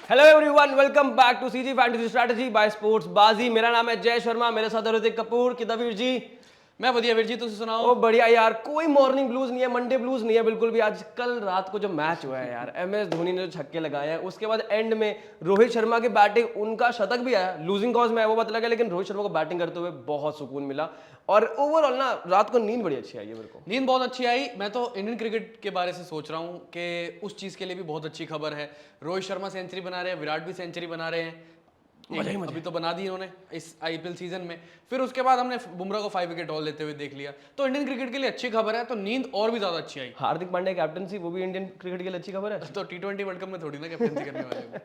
Hello everyone, welcome back to CG fantasy strategy by sports Baazi. मेरा नाम है जय शर्मा, मेरे साथ है ऋतिक कपूर। किदा वीर जी? मैं बढ़िया वीर जी, तुम सुनाओ। ओ बढ़िया यार, कोई मॉर्निंग ब्लूज नहीं है, मंडे ब्लूज नहीं है बिल्कुल भी। आज कल रात को जो मैच हुआ है यार, एमएस धोनी ने जो छक्के लगाए हैं, उसके बाद एंड में रोहित शर्मा की बैटिंग, उनका शतक भी आया, लूजिंग कॉज में है वो बात लगा, लेकिन रोहित शर्मा को बैटिंग करते हुए बहुत सुकून मिला। और ओवरऑल ना रात को नींद बड़ी अच्छी आई है मेरे को। नींद बहुत अच्छी आई। मैं तो इंडियन क्रिकेट के बारे से सोच रहा हूँ कि उस चीज़ के लिए भी बहुत अच्छी खबर है। रोहित शर्मा सेंचुरी बना रहे हैं, विराट भी सेंचुरी बना रहे हैं। अभी तो बना दी इन्होंने इस आईपीएल सीजन में। फिर उसके बाद हमने बुमराह को 5 विकेट हॉल लेते हुए देख लिया। तो इंडियन क्रिकेट के लिए अच्छी खबर है। तो नींद और भी ज्यादा अच्छी आई। हार्दिक पांड्या कैप्टनसी, वो भी इंडियन क्रिकेट के लिए अच्छी खबर है। तो T20 वर्ल्ड कप में थोड़ी ना कैप्टनसी करने वाले हैं।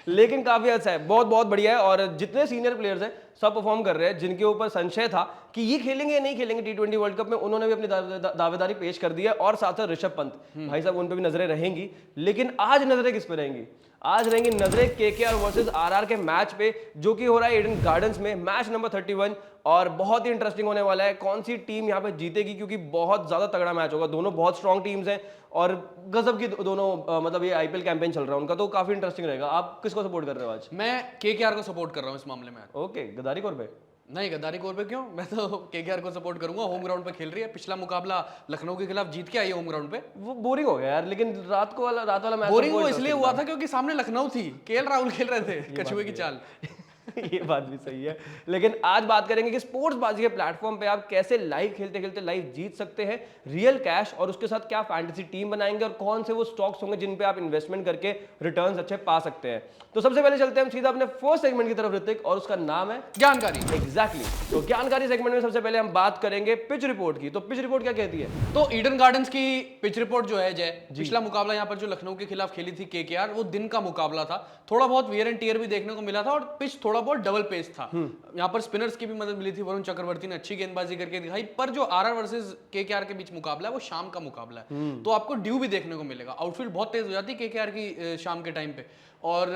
लेकिन काफी अच्छा है, बहुत बहुत बढ़िया है। और जितने सीनियर प्लेयर्स हैं सब परफॉर्म कर रहे हैं। जिनके ऊपर संशय था कि ये खेलेंगे या नहीं खेलेंगे T20 वर्ल्ड कप में, उन्होंने भी अपनी दावेदारी पेश कर दी है। और साथ साथ ऋषभ पंत भाई साहब, उन पे भी नजरें रहेंगी। लेकिन आज नजरें किस पे रहेंगी? आज रहेंगी नजरें केकेआर वर्सेस आरआर के मैच पे, जो कि हो रहा है ईडन गार्डन्स में, मैच नंबर 31। और बहुत ही इंटरेस्टिंग होने वाला है। कौन सी टीम यहाँ पे जीतेगी, क्योंकि बहुत ज्यादा तगड़ा मैच होगा। दोनों बहुत स्ट्रॉन्ग टीम्स हैं और गजब की दोनों मतलब ये आईपीएल कैंपेन चल रहा है उनका, तो काफी इंटरेस्टिंग रहेगा। आप किसको सपोर्ट कर रहे हो आज? मैं केकेआर को सपोर्ट कर रहा हूँ इस मामले में। ओके, गद्दारी कौर पे? नहीं, गद्दारी कोर पे क्यों? मैं तो केकेआर को सपोर्ट करूंगा। होम ग्राउंड पे खेल रही है। पिछला मुकाबला लखनऊ के खिलाफ जीत के आई है होम ग्राउंड पे। वो बोरिंग हो गया यार, लेकिन रात वाला मैच बोरिंग वो इसलिए हुआ था क्योंकि सामने लखनऊ थी, केएल राहुल खेल रहे थे कछुए की चाल। ये बात भी सही है। लेकिन आज बात करेंगे कि स्पोर्ट्स बाजी के प्लेटफॉर्म पे आप कैसे लाइव खेलते खेलते लाइव जीत सकते हैं रियल कैश, और उसके साथ क्या फैंटेसी टीम बनाएंगे और कौन से वो स्टॉक्स होंगे जिन पे आप इन्वेस्टमेंट करके रिटर्न्स अच्छे पा सकते हैं। तो सबसे पहले चलते हैं हम सीधा अपने फर्स्ट सेगमेंट की तरफ ऋतिक, और उसका नाम है जानकारी। एग्जैक्टली। तो ज्ञानकारी सेगमेंट में सबसे पहले हम बात करेंगे पिच रिपोर्ट की। तो पिच रिपोर्ट क्या कहती है? तो ईडन गार्डन्स की पिच रिपोर्ट जो है जय, पिछला मुकाबला यहाँ पर जो लखनऊ के खिलाफ खेली थी केकेआर, वो दिन का मुकाबला था। थोड़ा बहुत वियर एंड टियर भी देखने को मिला था और पिच थोड़ा बहुत डबल पेस था। यहाँ पर स्पिनर्स की भी मदद मिली थी। वरुण चक्रवर्ती ने अच्छी गेंदबाजी करके दिखाई। पर जो आरआर वर्सेस केकेआर के बीच मुकाबला है वो शाम का मुकाबला है, तो आपको ड्यू भी देखने को मिलेगा। आउटफील्ड बहुत तेज हो जाती है केकेआर की शाम के टाइम पे। और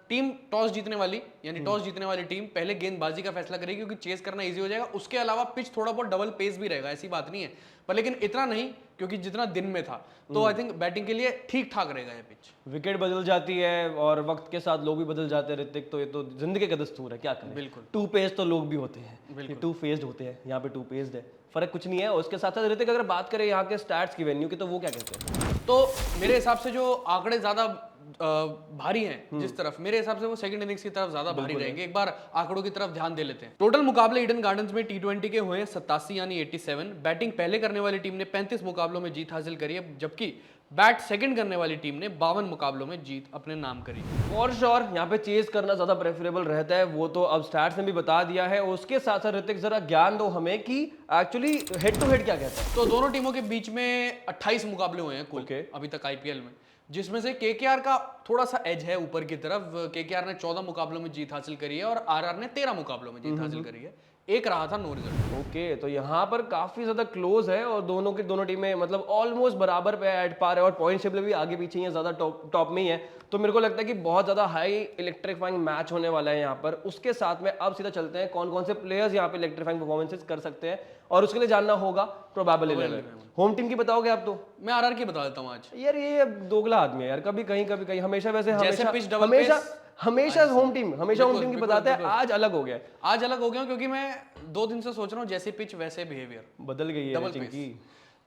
टीम टॉस जीतने वाली, यानी टॉस जीतने वाली टीम पहले गेंदबाजी का फैसला करेगी, क्योंकि चेस करना इजी हो जाएगा। उसके अलावा पिच थोड़ा बहुत डबल पेस भी रहेगा, ऐसी बात नहीं है, पर लेकिन इतना नहीं क्योंकि जितना दिन में था। तो आई थिंक बैटिंग के लिए ठीक ठाक रहेगा ये पिच। विकेट बदल जाती है और वक्त के साथ लोग भी बदल जाते हैं ऋतिक, तो ये तो जिंदगी का दस्तूर है, क्या करें। बिल्कुल। टू पेज तो लोग भी होते हैं, टू फेस्ड होते हैं, यहाँ पे टू पेज्ड है, फर्क कुछ नहीं है। उसके साथ साथ ऋतिक अगर बात करें यहाँ के स्टैट्स की, वेन्यू की, तो वो क्या कहते हैं? तो मेरे हिसाब से जो आंकड़े ज्यादा भारी हैं जिस तरफ, मेरे हिसाब से वो सेकंड इनिंग्स की तरफ ज्यादा भारी रहेंगे। एक बार आंकड़ों की तरफ ध्यान दे लेते हैं। टोटल मुकाबले ईडन गार्डन्स में T20 के हुए 87 यानी 87। बैटिंग पहले करने वाली टीम ने 35 मुकाबलों में जीत हासिल करी है, जबकि बैट सेकंड करने वाली टीम ने 52 मुकाबलों में जीत अपने नाम करी। फॉर श्योर यहाँ पे चेज करना ज्यादा प्रेफरेबल रहता है, वो तो अब स्टैट्स ने भी बता दिया है। उसके साथ साथ ऋतिक जरा ज्ञान दो हमें कि एक्चुअली हेड टू हेड क्या कहता है। तो दोनों टीमों के बीच में 28 मुकाबले हुए हैं कुल अभी तक आईपीएल में, जिसमें से केकेआर का थोड़ा सा एज है ऊपर की तरफ। केकेआर ने 14 मुकाबलों में जीत हासिल करी है और आरआर ने 13 मुकाबलों में जीत हासिल करी है। एक रहा था नो रिजल्ट। ओके, तो यहाँ पर काफी ज्यादा क्लोज है और दोनों टीमें मतलब ऑलमोस्ट बराबर पे एट पार है, और पॉइंट टेबल भी आगे पीछे ही है, ज्यादा टॉप में ही है। तो मेरे को लगता है कि बहुत ज्यादा हाई इलेक्ट्रीफाइंग मैच होने वाला है यहाँ पर। उसके साथ में अब सीधा चलते हैं कौन कौन से प्लेयर्स यहाँ पे इलेक्ट्रीफाइंग परफॉर्मेंसेस कर सकते हैं, और उसके लिए जानना होगा प्रोबेबल 11। होम टीम की बताओगे आप? तो मैं आरआर की बता देता हूँ आज। यार ये दोगला आदमी है यार, कभी कहीं हमेशा वैसे हमेशा होम टीम की बताते हैं। आज अलग हो गया। आज अलग हो गया क्योंकि मैं 2 दिन से सोच रहा हूँ जैसी पिच वैसे बिहेवियर बदल गई है चिंकी।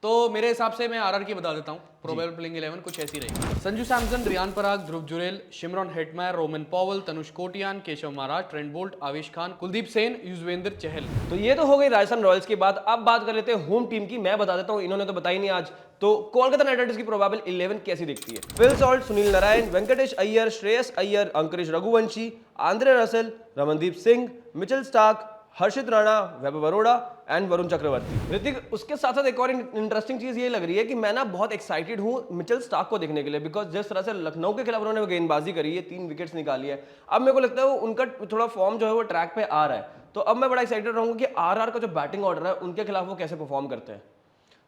तो मेरे हिसाब से मैं आरआर की बता देता हूँ। प्रोबेबल प्लेइंग 11 कुछ ऐसी रही। Sanju Samson, Riyan Parag, Dhruv Jurel, Shimron Hetmyer, Rovman Powell, Tanush Kotian, Keshav Maharaj, Trent Boult, Avesh Khan, Kuldeep Sen, Yuzvendra Chahal. तो ये तो हो गई राजस्थान रॉयल्स की बात। अब बात कर लेते हैं होम टीम की। मैं बता देता हूँ, इन्होंने तो बताई नहीं आज। तो कोलकाता नाइट राइडर्स की प्रोबेबल 11 कैसी दिखती है? Phil Salt, Sunil Narayan, Venkatesh Iyer, Shreyas Iyer, Angkrish Raghuvanshi, Andre Russell, Ramandeep Singh, Mitchell Starc, Harshit Rana, Vaibhav Arora and Varun Chakravarthy. Ritik, उसके साथ साथ एक और इंटरेस्टिंग चीज ये लग रही है कि मैं ना बहुत एक्साइटेड हूँ मिचेल स्टार्क को देखने के लिए, बिकॉज जिस तरह से लखनऊ के खिलाफ उन्होंने गेंदबाजी करी है, 3 विकेट्स निकाली है। अब मेरे को लगता है वो उनका थोड़ा फॉर्म जो है वो ट्रैक पे आ रहा है। तो अब मैं बड़ा एक्साइटेड रहूंगा कि आरआर का जो बैटिंग ऑर्डर है उनके खिलाफ वो कैसे परफॉर्म करते हैं।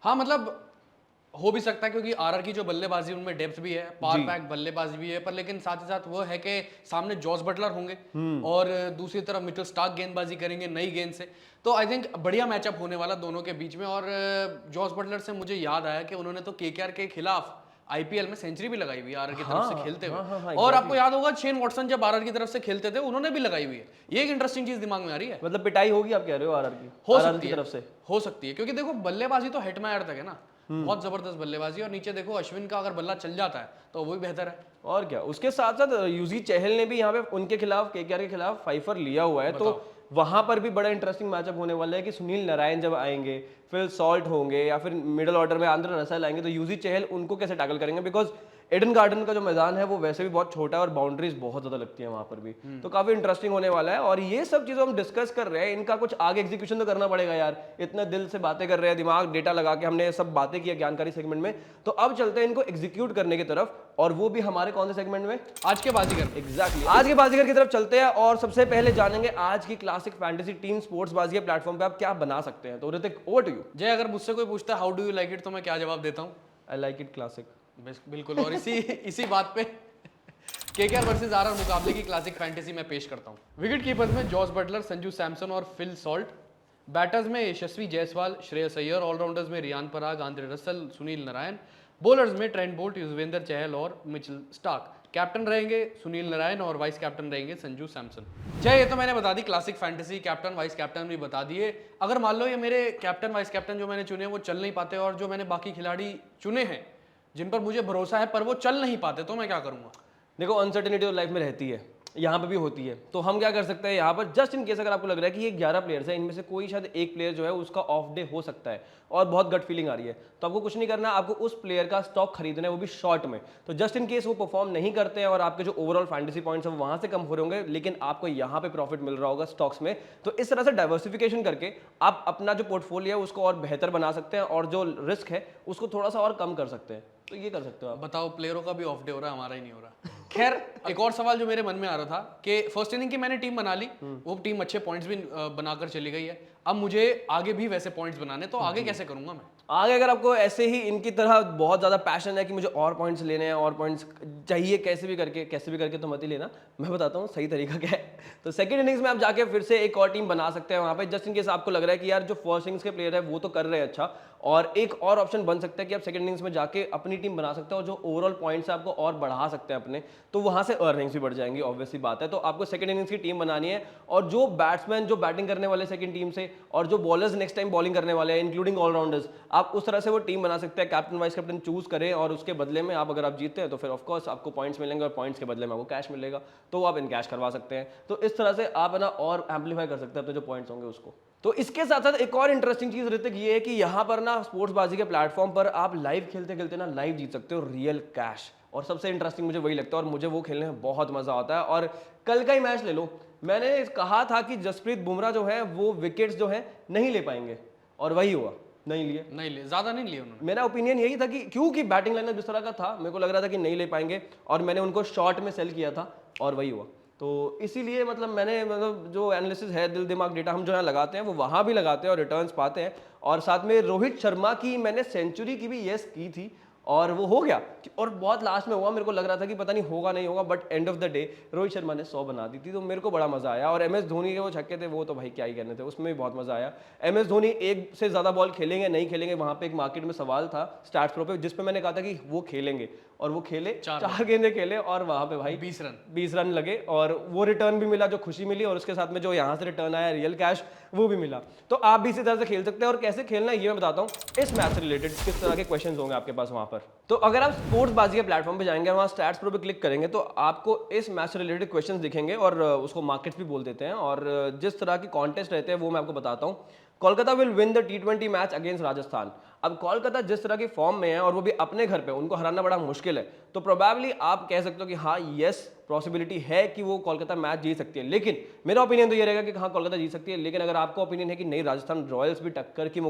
हाँ, मतलब हो भी सकता है क्योंकि आरआर की जो बल्लेबाजी उनमें डेप्थ भी है, पावर पैक बल्लेबाजी भी है, पर लेकिन साथ ही साथ वो है कि सामने जॉस बटलर होंगे और दूसरी तरफ मिचेल स्टार्क गेंदबाजी करेंगे नई गेंद से। तो आई थिंक बढ़िया मैचअप होने वाला दोनों के बीच में। और जॉस बटलर से मुझे याद आया कि उन्होंने तो केकेआर के खिलाफ आईपीएल में सेंचुरी भी लगाई हुई है आरआर की तरफ से खेलते हुए। हाँ, और आपको याद होगा शेन वॉटसन जब आरआर की तरफ से खेलते थे उन्होंने भी लगाई हुई है। ये एक इंटरेस्टिंग चीज दिमाग में आ रही है। मतलब पिटाई होगी आप कह रहे हो आरआर की, हो RR सकती की है, तरफ से। हो सकती है, क्योंकि देखो बल्लेबाजी तो हेटमायर तक है ना, बहुत जबरदस्त बल्लेबाजी। और नीचे देखो अश्विन का अगर बल्ला चल जाता है तो वो भी बेहतर है। और क्या, उसके साथ साथ यूजी चहल ने भी यहाँ पे उनके खिलाफ, केकेआर के खिलाफ फाइफर लिया हुआ है, तो वहां पर भी बड़ा इंटरेस्टिंग मैचअप होने वाला है कि सुनील नारायण जब आएंगे, फिल सॉल्ट होंगे, या फिर मिडिल ऑर्डर में आंद्रे रसेल आएंगे, तो यूजी चहल उनको कैसे टैकल करेंगे, बिकॉज एडन गार्डन का जो मैदान है वो वैसे भी बहुत छोटा है और बाउंड्रीज बहुत ज्यादा लगती है वहां पर भी, तो काफी इंटरेस्टिंग होने वाला है। और ये सब चीजें हम डिस्कस कर रहे हैं, इनका कुछ आगे एग्जीक्यूशन तो करना पड़ेगा यार, इतना दिल से बातें कर रहे हैं, दिमाग डेटा लगा के हमने सब बातें की ज्ञानकारी सेगमेंट में, तो अब चलते हैं इनको एग्जीक्यूट करने की तरफ, और वो भी हमारे कौन से सेगमेंट में, आज के बाजीगर। एग्जैक्टली आज के बाजीगर की तरफ चलते हैं। और सबसे पहले जानेंगे आज की क्लासिक फैंटेसी टीम स्पोर्ट्स बाजी के प्लेटफॉर्म पे आप क्या बना सकते हैं। तो ऋतिक, ओवर टू यू। जय, अगर मुझसे कोई पूछता है how do you like it, तो मैं क्या जवाब देता हूँ? I like it classic. बिल्कुल। और इसी बात पे केकेआर वर्सेस आरआर मुकाबले की क्लासिक फैंटेसी मैं पेश करता हूँ। विकेट कीपर्स में जॉस बटलर, संजू सैमसन और फिल सॉल्ट। बैटर्स में यशस्वी जायसवाल, श्रेयस अय्यर। ऑलराउंडर्स में Riyan Parag, Andre Russell, Sunil Narayan. Bowlers में ट्रेंट बोल्ट, युजवेंद्र चहल और मिचेल स्टार्क। कैप्टन रहेंगे सुनील नारायण और वाइस कैप्टन रहेंगे संजू सैमसन। जय, ये तो मैंने बता दी classic fantasy, captain vice captain भी बता दिए। अगर मान लो ये मेरे कैप्टन वाइस कैप्टन जो मैंने चुने वो चल नहीं पाते, और जो मैंने बाकी खिलाड़ी चुने हैं जिन पर मुझे भरोसा है पर वो चल नहीं पाते, तो मैं क्या करूंगा? देखो, अनसर्टेनिटी लाइफ में रहती है, यहाँ पे भी होती है, तो हम क्या कर सकते हैं यहाँ पर, जस्ट इन केस अगर आपको लग रहा है कि ये 11 प्लेयर्स है, इनमें से कोई शायद एक प्लेयर जो है उसका ऑफ डे हो सकता है और बहुत गट फीलिंग आ रही है, तो आपको कुछ नहीं करना, आपको उस प्लेयर का स्टॉक खरीदना है, वो भी शॉर्ट में। तो जस्ट इन केस वो परफॉर्म नहीं करते हैं और आपके जो ओवरऑल फैंटेसी पॉइंट्स है वहां से कम हो रहे होंगे, लेकिन आपको यहाँ पे प्रॉफिट मिल रहा होगा स्टॉक्स में, तो इस तरह से डाइवर्सिफिकेशन करके आप अपना जो पोर्टफोलियो है उसको और बेहतर बना सकते हैं और जो रिस्क है उसको थोड़ा सा और कम कर सकते हैं। तो ये कर सकते हो आप। बताओ, प्लेयरों का भी ऑफ डे हो रहा है, हमारा ही नहीं हो रहा। खैर, एक और सवाल जो मेरे मन में आ रहा था कि फर्स्ट इनिंग की मैंने टीम बना ली, वो टीम अच्छे पॉइंट्स भी बनाकर चली गई है, अब मुझे आगे भी वैसे पॉइंट्स बनाने, तो आगे कैसे करूंगा मैं? आगे अगर आपको ऐसे ही इनकी तरह बहुत ज्यादा पैशन है कि मुझे और पॉइंट्स लेने हैं और पॉइंट्स चाहिए कैसे भी करके, तो मत ही लेना, मैं बताता हूँ सही तरीका क्या है। तो सेकंड इनिंग्स में आप जाके फिर से एक और टीम बना सकते हैं वहां पे, जस्ट इन केस आपको लग रहा है कि यार जो फर्स्ट इनिंग्स के प्लेयर है वो तो कर रहे हैं अच्छा, और एक और ऑप्शन बन सकता है कि आप सेकंड इनिंग्स में जाके अपनी टीम बना सकते हो और जो ओवरऑल पॉइंट्स है आपको और बढ़ा सकते हैं अपने, तो वहां से अर्निंग्स भी बढ़ जाएंगी, ऑब्वियसली बात है। तो आपको सेकंड इनिंग्स की टीम बनानी है, और जो बैट्समैन जो बैटिंग करने वाले सेकंड टीम से, और जो बॉलर्स नेक्स्ट टाइम बॉलिंग करने वाले हैं इंक्लूडिंग ऑलराउंडर्स, आप उस तरह से वो टीम बना सकते हैं, कैप्टन वाइस कैप्टन चूज करें, और उसके बदले में आप अगर आप जीतते हैं तो फिर ऑफकोर्स आपको पॉइंट्स मिलेंगे, और पॉइंट्स के बदले में आपको कैश मिलेगा, तो आप इन कैश करवा सकते हैं। तो इस तरह से आप ना और एम्पलीफाई कर सकते हैं अपने जो पॉइंट्स होंगे उसको। तो इसके साथ साथ एक और इंटरेस्टिंग चीज ऋतिक ये है कि यहाँ पर ना स्पोर्ट्स बाजी के प्लेटफॉर्म पर आप लाइव खेलते खेलते ना लाइव जीत सकते हो रियल कैश, और सबसे इंटरेस्टिंग मुझे वही लगता है, और मुझे वो खेलने में बहुत मजा आता है। और कल का ही मैच ले लो, मैंने कहा था कि जसप्रीत बुमराह जो है वो विकेट्स जो है नहीं ले पाएंगे, और वही हुआ, नहीं लिए, ज्यादा नहीं लिए उन्होंने। मेरा ओपिनियन यही था कि क्योंकि बैटिंग लाइनअप जिस तरह का था, मेरे को लग रहा था कि नहीं ले पाएंगे, और मैंने उनको शॉर्ट में सेल किया था और वही हुआ। तो इसीलिए मतलब जो एनालिसिस है, दिल दिमाग डेटा हम जो यहाँ लगाते हैं वो वहाँ भी लगाते हैं और रिटर्न्स पाते हैं। और साथ में रोहित शर्मा की मैंने सेंचुरी की भी येस की थी और वो हो गया, और बहुत लास्ट में हुआ, मेरे को लग रहा था कि पता नहीं होगा नहीं होगा, but end of the day Rohit Sharma ने 100 बना दी थी, तो मेरे को बड़ा मजा आया। और MS धोनी के वो छक्के थे वो तो भाई क्या ही कहने थे, उसमें भी बहुत मजा आया। MS धोनी एक से ज्यादा बॉल खेलेंगे नहीं खेलेंगे, वहां पे एक मार्केट में सवाल था स्टैट्स प्रो पे, जिसपे मैंने कहा था कि वो खेलेंगे, और वो खेले, 4 गेंदें खेले, और वहां पे भाई 20 रन लगे, और वो रिटर्न भी मिला, जो खुशी मिली, और उसके साथ में जो यहाँ से रिटर्न आया रियल कैश वो भी मिला। तो आप भी इसी तरह से खेल सकते हैं, और कैसे खेलना है ये मैं बताता हूँ। इस मैच से रिलेटेड किस तरह के क्वेश्चंस होंगे आपके पास वहां पर। तो अगर आप स्पोर्ट्स बाजी के प्लेटफॉर्म पे जाएंगे, वहाँ स्टैट्स प्रो पे क्लिक करेंगे, तो आपको इस मैच से रिलेटेड क्वेश्चंस दिखेंगे, और उसको मार्केट्स भी बोल देते हैं, और जिस तरह की कॉन्टेस्ट रहते हैं वो मैं आपको बताता हूँ। Kolkata will win the T20 match against Rajasthan. अब कोलकाता जिस तरह की फॉर्म में है और वो भी अपने घर पे, उनको हराना बड़ा मुश्किल है, तो प्रोबेबली आप कह सकते हो कि हाँ यस पॉसिबिलिटी है कि वो कोलकाता मैच जीत सकती है। लेकिन मेरा ओपिनियन तो ये रहेगा कि हाँ कोलकाता जीत सकती है, लेकिन अगर आपका ओपिनियन है कि नहीं राजस्थान रॉयल्स भी टक्कर का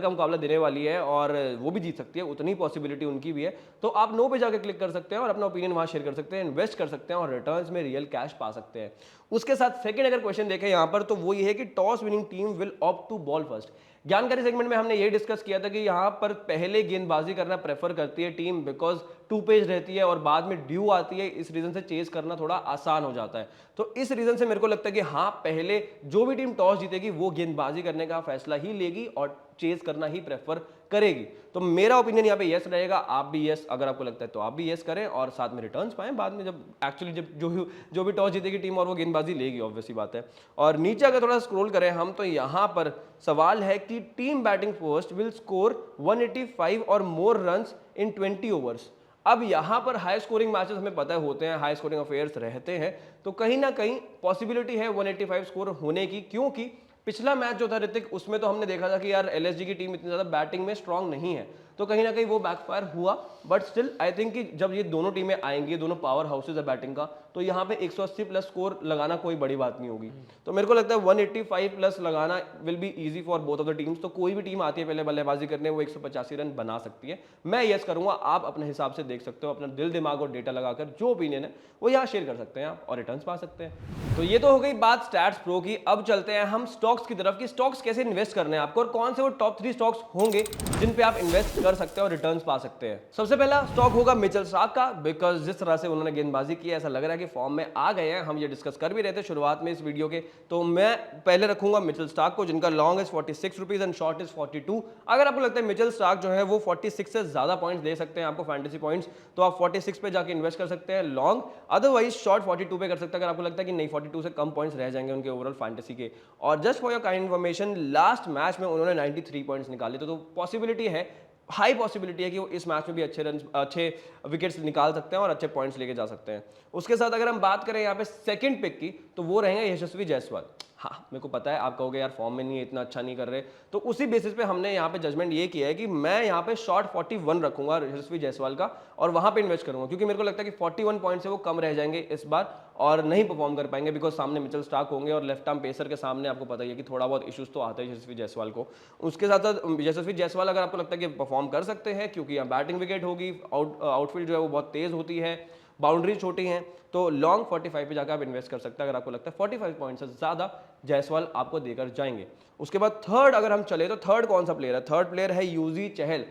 मुकाबला देने वाली है और वो भी जीत सकती है, उतनी पॉसिबिलिटी उनकी भी है, तो आप नो पे जाकर क्लिक कर सकते हैं और अपना ओपिनियन वहाँ शेयर कर सकते हैं, इन्वेस्ट कर सकते हैं और रिटर्न्स में रियल कैश पा सकते हैं। उसके साथ सेकंड अगर क्वेश्चन देखें यहाँ पर, तो वो ये है कि toss winning team will opt to bowl first. जानकारी सेगमेंट में हमने ये डिस्कस किया था कि यहाँ पर पहले गेंदबाजी करना प्रेफर करती है टीम, बिकॉज 2 पेज रहती है और बाद में ड्यू आती है, इस रीजन से चेज करना थोड़ा आसान हो जाता है। तो इस रीजन से मेरे को लगता है कि हाँ पहले जो भी टीम टॉस जीतेगी वो गेंदबाजी करने का फैसला ही लेगी और चेज करना ही प्रेफर करेगी। तो मेरा ओपिनियन यहाँ पे यस रहेगा, आप भी यस, अगर आपको लगता है तो आप भी यस करें और साथ में रिटर्न्स पाएं बाद में, जब एक्चुअली जब जो भी टॉस जीतेगी टीम और वो गेंदबाजी लेगी, ऑब्वियसली बात है। और नीचे अगर थोड़ा स्क्रॉल करें हम तो यहाँ पर सवाल है कि team batting first will score 185 और मोर रन्स इन 20 ओवर्स। अब यहाँ पर हाई स्कोरिंग मैचेस हमें पता होते हैं, हाई स्कोरिंग अफेयर्स रहते हैं, तो कहीं ना कहीं पॉसिबिलिटी है 185 स्कोर होने की, क्योंकि पिछला मैच जो था ऋतिक, उसमें तो हमने देखा था कि यार एलएसजी की टीम इतनी ज्यादा बैटिंग में स्ट्रांग नहीं है, तो कहीं ना कहीं वो बैकफायर हुआ। बट स्टिल आई थिंक कि जब ये दोनों टीमें आएंगी, दोनों पावर हाउसेज है बैटिंग का, तो यहाँ पे 180 प्लस स्कोर लगाना कोई बड़ी बात नहीं होगी। तो मेरे को लगता है 185 प्लस लगाना will be easy for both of the teams. तो कोई भी टीम आती है पहले बल्लेबाजी करने, वो 185 रन बना सकती है। मैं यस करूंगा, आप अपने हिसाब से देख सकते हो, अपना दिल दिमाग और डेटा लगाकर जो ओपिनियन है वो यहाँ शेयर कर सकते हैं आप और रिटर्न्स पा सकते हैं। तो ये तो हो गई बात स्टैट्स प्रो की। अब चलते हैं हम स्टॉक्स की तरफ कि स्टॉक्स कैसे इन्वेस्ट करने हैं आपको और कौन से वो टॉप 3 स्टॉक्स होंगे जिन पे आप इन्वेस्ट कर सकते हैं और रिटर्न्स पा सकते हैं। सबसे पहला स्टॉक होगा मिचेल स्टार्क का, बिकॉज जिस तरह से उन्होंने गेंदबाजी की है ऐसा लग रहा है कि फॉर्म में आ गए हैं। हम ये डिस्कस कर भी रहे थे शुरुआत में इस वीडियो के, तो मैं पहले रखूंगा मिचेल स्टार्क को, जिनका long is 46 rupees and short is 42। अगर आपको लगता है मिचेल स्टार्क जो है वो 46 से ज्यादा पॉइंट्स दे सकते हैं आपको फैंटेसी पॉइंट्स, तो आप 46 पे जाके इन्वेस्ट कर सकते हैं लॉन्ग, अदरवाइज शॉर्ट 42 पे कर सकते हैं अगर आपको लगता है कि नहीं 42 से कम पॉइंट्स रह जाएंगे उनके ओवरऑल फैंटेसी के। और just for your kind information, last match में उन्होंने 93 पॉइंट्स निकाले, तो पॉसिबिलिटी है, हाई पॉसिबिलिटी है कि वो इस मैच में भी अच्छे विकेट्स निकाल सकते हैं और अच्छे पॉइंट्स लेके जा सकते हैं। उसके साथ अगर हम बात करें यहाँ पे सेकंड पिक की, तो वो रहेंगे यशस्वी जायसवाल। हाँ, मेरे को पता है आप कहोगे यार फॉर्म में नहीं है, इतना अच्छा नहीं कर रहे, तो उसी बेसिस पे हमने यहाँ पे जजमेंट ये किया है कि मैं यहाँ पे शॉर्ट 41 रखूंगा यशस्वी जायसवाल का और वहां पे इन्वेस्ट करूंगा, क्योंकि मेरे को लगता है कि 41 पॉइंट से वो कम रह जाएंगे इस बार और नहीं परफॉर्म कर पाएंगे, बिकॉज सामने मिचेल स्टार्क होंगे और लेफ्ट आर्म पेसर के सामने आपको पता ही है कि थोड़ा बहुत इश्यूज तो आते हैं यशस्वी जायसवाल को। उसके साथ साथ यशस्वी जायसवाल अगर आपको लगता है कि परफॉर्म कर सकते हैं, क्योंकि यहाँ बैटिंग विकेट होगी, आउटफील्ड जो है वो बहुत तेज होती है, बाउंड्री छोटी हैं, तो लॉन्ग 45 पे जाकर आप इन्वेस्ट कर सकते हैं अगर आपको लगता है 45 पॉइंट से ज्यादा जायसवाल आपको देकर जाएंगे। उसके बाद थर्ड अगर हम चले तो थर्ड कौन सा प्लेयर है? थर्ड प्लेयर है यूजी चहल।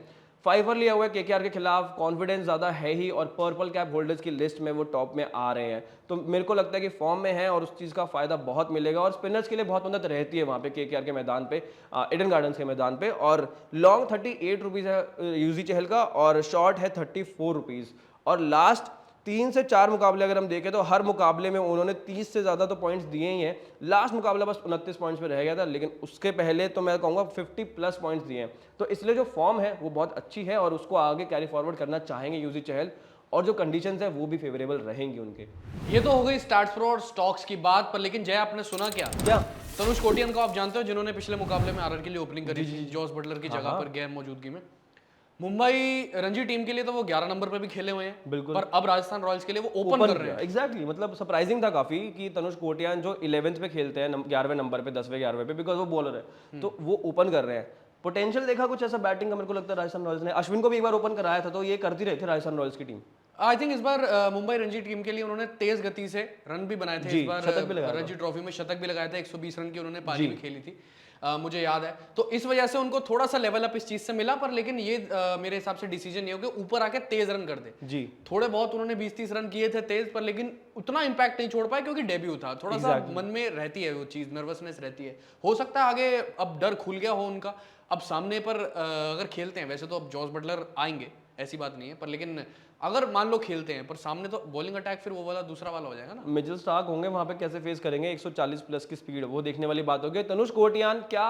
5 लिया हुआ है केकेआर के खिलाफ, कॉन्फिडेंस ज्यादा है ही और पर्पल कैप होल्डर्स की लिस्ट में वो टॉप में आ रहे हैं, तो मेरे को लगता है कि फॉर्म में है और उस चीज का फायदा बहुत मिलेगा और स्पिनर्स के लिए बहुत मदद रहती है वहां पे केकेआर के मैदान पे, ईडन गार्डन्स के मैदान पे। और लॉन्ग 38 रुपीज है यूजी चहल का और शॉर्ट है 34 रुपीज। और लास्ट 3 से 4 मुकाबले अगर हम देखें तो हर मुकाबले में उन्होंने 30 से ज़्यादा तो पॉइंट्स दिए ही हैं। लास्ट मुकाबला बस 29 पॉइंट्स पे रह गया था, लेकिन उसके पहले तो मैं कहूँगा 50 प्लस पॉइंट्स दिए हैं, तो इसलिए जो फॉर्म है वो बहुत अच्छी है और उसको आगे कैरी फॉरवर्ड करना चाहेंगे यूजी चहल और जो कंडीशंस है वो भी फेवरेबल रहेंगी उनके। ये तो हो गई स्टार्ट्स प्रो और स्टॉक्स की बात, पर लेकिन जय आपने सुना क्या तनुष कोटियन को आप जानते हो, जिन्होंने पिछले मुकाबले में आरआर के लिए ओपनिंग करी थी जॉस बटलर की जगह पर गैर मौजूदगी में। मुंबई रणजी टीम के लिए तो वो 11 नंबर पे भी खेले हुए हैं, बिल्कुल, पर अब राजस्थान रॉयल्स के लिए वो ओपन कर रहे हैं। एग्जैक्टली, मतलब सरप्राइजिंग था काफी कि तनुष कोटियान जो 11th पे खेलते हैं 11वें नंबर पे 10वें 11वें पे, बिकॉज वो बॉलर है, तो वो ओपन कर रहे हैं। पोटेंशियल देखा कुछ ऐसा बैटिंग का मेरे को लगता है राजस्थान रॉयल्स ने। अश्विन को भी एक बार ओपन कराया था, तो ये करती रही थी राजस्थान रॉयल्स की टीम। आई थिंक इस बार मुंबई रणजी टीम के लिए उन्होंने तेज गति से रन भी बनाए थे, इस बार रणजी ट्रॉफी में शतक भी लगाया था, 120 रन की उन्होंने पारी भी खेली थी, मुझे याद है। तो इस वजह से उनको थोड़ा सा लेवल अप इस चीज से मिला, पर लेकिन ये मेरे हिसाब से डिसीजन ये हो कि ऊपर आके तेज रन कर दे जी। थोड़े बहुत उन्होंने 20-30 रन किए थे तेज, पर लेकिन उतना इंपैक्ट नहीं छोड़ पाए क्योंकि डेब्यू था, थोड़ा सा मन में रहती है वो चीज, नर्वसनेस रहती है। हो सकता है आगे अब डर खुल गया हो उनका, अब सामने पर अगर खेलते हैं, वैसे तो अब जॉस बटलर आएंगे ऐसी बात नहीं है, पर लेकिन अगर मान लो खेलते हैं पर सामने तो बॉलिंग अटैक फिर वो वाला दूसरा वाला हो जाएगा ना। मिचेल स्टार्क होंगे वहां पे, कैसे फेस करेंगे 140 प्लस की स्पीड, वो देखने वाली बात होगी। तनुष कोटियान क्या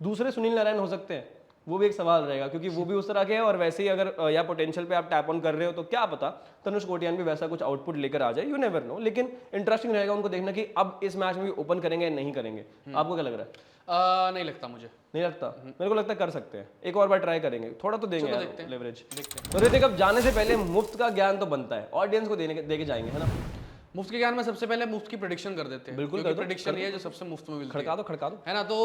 दूसरे सुनील नारायण हो सकते हैं, वो भी एक सवाल रहेगा, क्योंकि वो भी उस तरह के हैं और वैसे ही अगर या पोटेंशियल पे आप टैप ऑन कर रहे हो तो क्या पता तनुष कोटियान भी वैसा कुछ आउटपुट लेकर आ जाए, यू नेवर नो। लेकिन इंटरेस्टिंग रहेगा उनको देखना कि अब इस मैच में भी ओपन करेंगे या नहीं करेंगे। आपको क्या लग रहा है? नहीं लगता मुझे, नहीं लगता, मेरे को लगता है कर सकते हैं, एक और बार ट्राई करेंगे, थोड़ा तो देंगे लेवरेज। तो ऋतिक अब जाने से पहले मुफ्त का ज्ञान तो बनता है, ऑडियंस को देके जाएंगे, है ना। मुफ्त के ज्ञान में सबसे पहले मुफ्त की प्रेडिक्शन कर देते हैं, बिल्कुल प्रेडिक्शन ये है जो सबसे मुफ्त में मिलती है। खड़का दो है ना। तो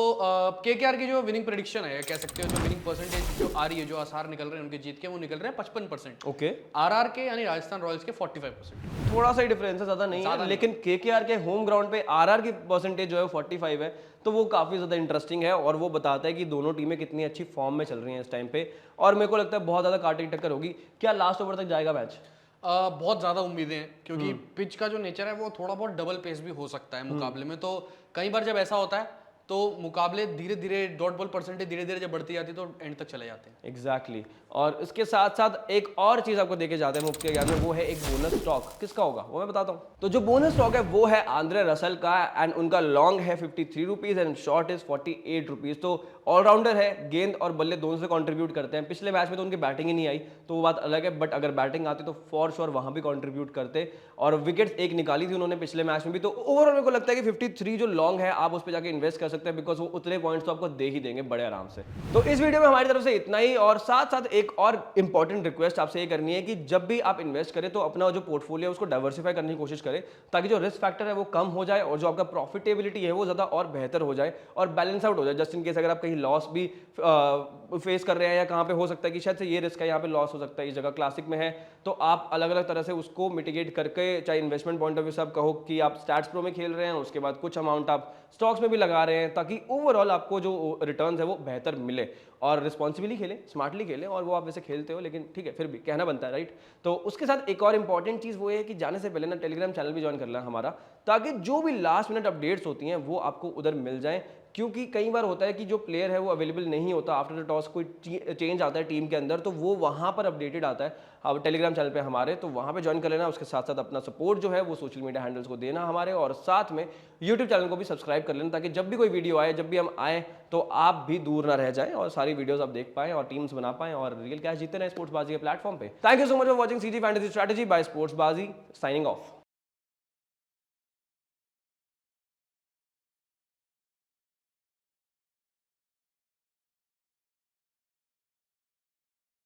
केकेआर की जो विनिंग प्रेडिक्शन है, कह सकते हो जो विनिंग परसेंटेज जो आ रही है, जो आसार निकल रहे हैं उनके जीत के, वो निकल रहे हैं 55%। ओके, आरआर के यानी राजस्थान रॉयल्स के 45%। थोड़ा सा ही डिफरेंस है, ज्यादा नहीं है, लेकिन केकेआर के होम ग्राउंड पे आरआर की परसेंटेज जो है 45 है, तो वो काफी ज्यादा इंटरेस्टिंग है और वो बताता है कि दोनों टीमें कितनी अच्छी फॉर्म में चल रही हैं इस टाइम पे। और मेरे को लगता है बहुत ज्यादा कांटे की टक्कर होगी। क्या लास्ट ओवर तक जाएगा मैच? बहुत ज़्यादा उम्मीदें हैं, क्योंकि पिच का जो नेचर है वो थोड़ा बहुत डबल पेस भी हो सकता है मुकाबले में। तो कई बार जब ऐसा होता है तो मुकाबले धीरे धीरे डॉट बॉल परसेंटेज धीरे धीरे जब बढ़ती जाती है तो एंड तक चले जाते हैं। एग्जैक्टली और इसके साथ साथ एक और चीज आपको देके जाते हैं मुफ्ती के ज्ञान में, वो है एक बोनस स्टॉक। किसका होगा वो मैं बताता हूँ। तो जो बोनस स्टॉक है वो है आंद्रे रसल का, एंड उनका लॉन्ग है 53 rupees and short is 48 rupees. तो ऑलराउंडर है, गेंद और बल्ले दोनों से कंट्रीब्यूट करते हैं। पिछले मैच में तो उनकी बैटिंग ही नहीं आई तो वो बात अलग है, बट अगर बैटिंग आती तो फॉर श्योर वहां भी कंट्रीब्यूट करते। और विकेट्स एक निकाली थी उन्होंने पिछले मैच में भी। तो ओवरऑल मेरे को लगता है कि 53 जो लॉन्ग है आप उस पर जाके इन्वेस्ट कर सकते हैं, बिकॉज वो उतने पॉइंट्स तो आपको दे ही देंगे बड़े आराम से। तो इस वीडियो में हमारी तरफ से इतना ही, और साथ साथ एक और इंपॉर्टेंट रिक्वेस्ट आपसे ये करनी है कि जब भी आप इन्वेस्ट करें तो अपना जो पोर्टफोलियो है उसको डाइवर्सिफाई करने की कोशिश करें, ताकि जो रिस्क फैक्टर है वो कम हो जाए और जो आपका प्रॉफिटेबिलिटी है वो ज्यादा और बेहतर हो जाए और बैलेंस आउट हो जाए। जस्ट इन केस अगर आप कहीं लॉस भी फेस कर रहे हैं या कहाँ पे हो सकता है कि शायद से ये रिस्क है, यहाँ पे लॉस हो सकता है, इस जगह क्लासिक में है, तो आप अलग अलग तरह से उसको मिटिगेट करके, चाहे इन्वेस्टमेंट पॉइंट ऑफ व्यू से आप कहो कि आप स्टैट्स प्रो में खेल रहे हैं, उसके बाद कुछ अमाउंट आप स्टॉक्स में भी लगा रहे हैं, ताकि ओवरऑल आपको जो रिटर्न्स है वो बेहतर मिले। और रिस्पॉन्सिबली खेलें, स्मार्टली खेलें, और वो आप वैसे खेलते हो लेकिन ठीक है फिर भी कहना बनता है, राइट। तो उसके साथ एक और इंपॉर्टेंट चीज़ वो है कि जाने से पहले ना टेलीग्राम चैनल भी ज्वाइन कर लेना हमारा, ताकि जो भी लास्ट मिनट अपडेट्स होती हैं वो आपको उधर मिल जाएं। क्योंकि कई बार होता है कि जो प्लेयर है वो अवेलेबल नहीं होता, आफ्टर द टॉस कोई चेंज आता है टीम के अंदर, तो वो वहाँ पर अपडेटेड आता है अब टेलीग्राम चैनल पे हमारे, तो वहाँ पे ज्वाइन कर लेना। उसके साथ साथ अपना सपोर्ट जो है वो सोशल मीडिया हैंडल्स को देना हमारे, और साथ में यूट्यूब चैनल को भी सब्सक्राइब कर लेना, ताकि जब भी कोई वीडियो आए, जब भी हम आए, तो आप भी दूर ना रह जाएं और सारी वीडियोस आप देख पाएं और टीम्स बना पाएं और रियल कैश जीते रहें स्पोर्ट्स बाजी के प्लेटफॉर्म पे। Thank you so much for watching CG fantasy strategy by sports Baazi, signing of.